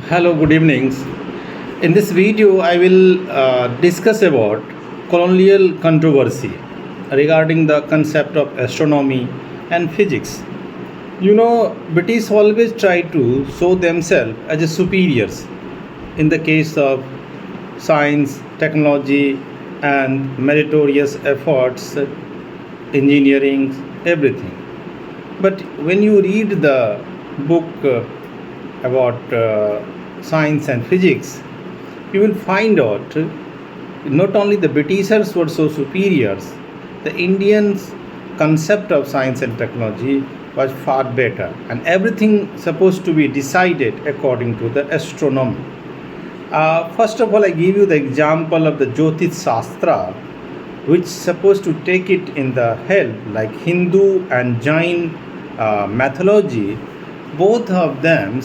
Hello, good evenings. In this video, I will discuss about colonial controversy regarding the concept of astronomy and physics. British always try to show themselves as a superiors in the case of science, technology, and meritorious efforts, engineering, everything. But when you read the book about science and physics, you will find out not only the Britishers were so superiors, the Indians' concept of science and technology was far better, and everything supposed to be decided according to the astronomy. First of all, I give you the example of the Jyotish Shastra, which is supposed to take it in the help like Hindu and Jain mythology. Both of them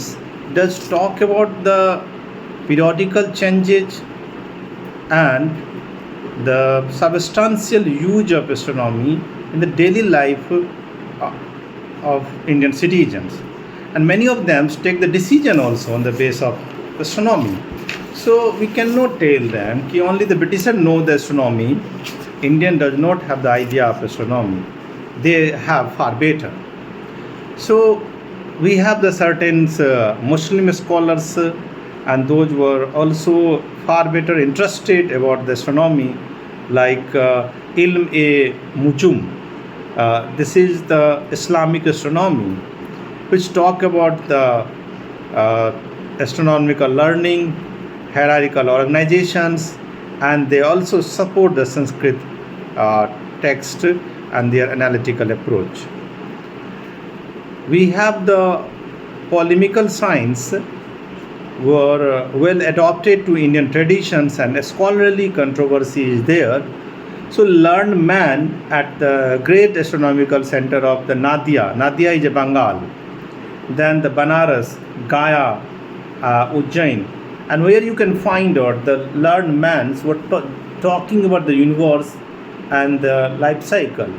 does talk about the periodical changes and the substantial use of astronomy in the daily life of Indian citizens, and many of them take the decision also on the basis of astronomy. So we cannot tell them that only the Britishers know the astronomy. Indian does not have the idea of astronomy. They have far better. So we have the certain Muslim scholars, and those were also far better interested about the astronomy, like Ilm-e-Mujum. This is the Islamic astronomy, which talk about the astronomical learning, hierarchical organizations, and they also support the Sanskrit text and their analytical approach. We have the polemical science were well adopted to Indian traditions, and a scholarly controversy is there. So learned man at the great astronomical center of the Nadia is a Bengal, then the Banaras, Gaya, Ujjain, and where you can find out the learned men were talking about the universe and the life cycle.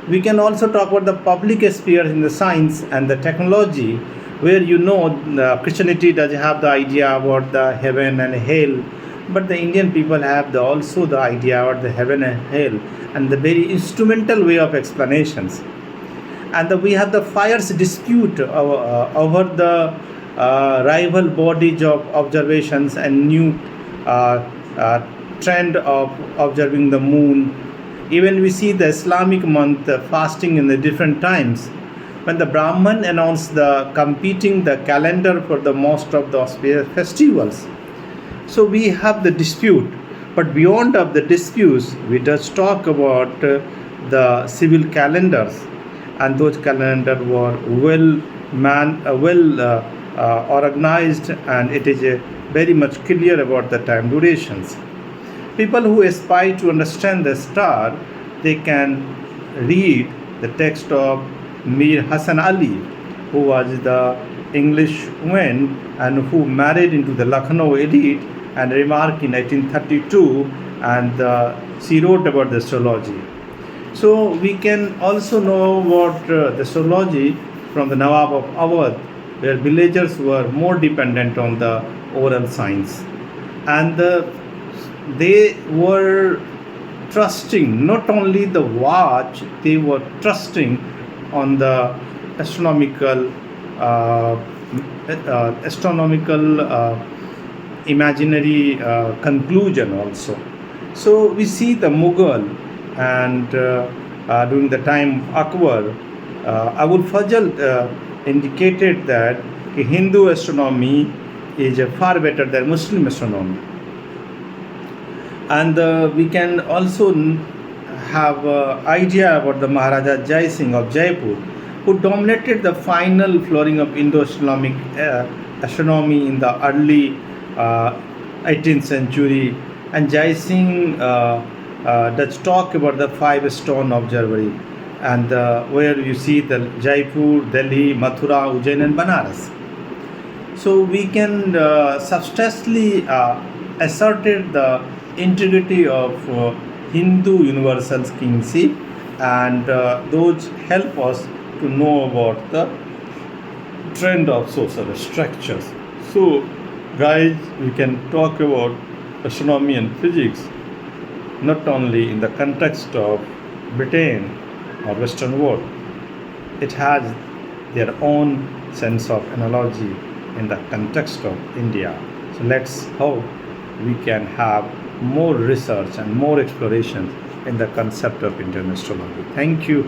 We can also talk about the public sphere in the science and the technology, where the Christianity does have the idea about the heaven and hell, but the Indian people have also the idea about the heaven and hell, and the very instrumental way of explanations. And we have the fierce dispute over the rival bodies of observations and new trend of observing the moon. Even we see the Islamic month fasting in the different times. When the Brahman announced the competing the calendar for the most of the festivals. So we have the dispute, but beyond of the disputes, we just talk about the civil calendars, and those calendars were well organized, and it is very much clear about the time durations. People who aspire to understand the star, they can read the text of Mir Hassan Ali, who was the English woman and who married into the Lucknow elite and remarked in 1832, and she wrote about the astrology. So we can also know about the astrology from the Nawab of Awadh, where villagers were more dependent on the oral science, and they were trusting not only the watch, they were trusting on the astronomical imaginary conclusion also. So we see the Mughal, and during the time Akbar, Abul Fazl indicated that Hindu astronomy is far better than Muslim astronomy. And we can also have idea about the Maharaja Jai Singh of Jaipur, who dominated the final flooring of Indo-Islamic astronomy in the early 18th century. And Jai Singh does talk about the 5-stone observatory, and where you see the Jaipur, Delhi, Mathura, Ujjain, and Banaras. So we can substantially asserted the integrity of Hindu universal kingship, and those help us to know about the trend of social structures. So, guys, we can talk about astronomy and physics not only in the context of Britain or Western world. It has their own sense of analogy in the context of India. So let's hope we can have more research and more exploration in the concept of Indian astrology. Thank you.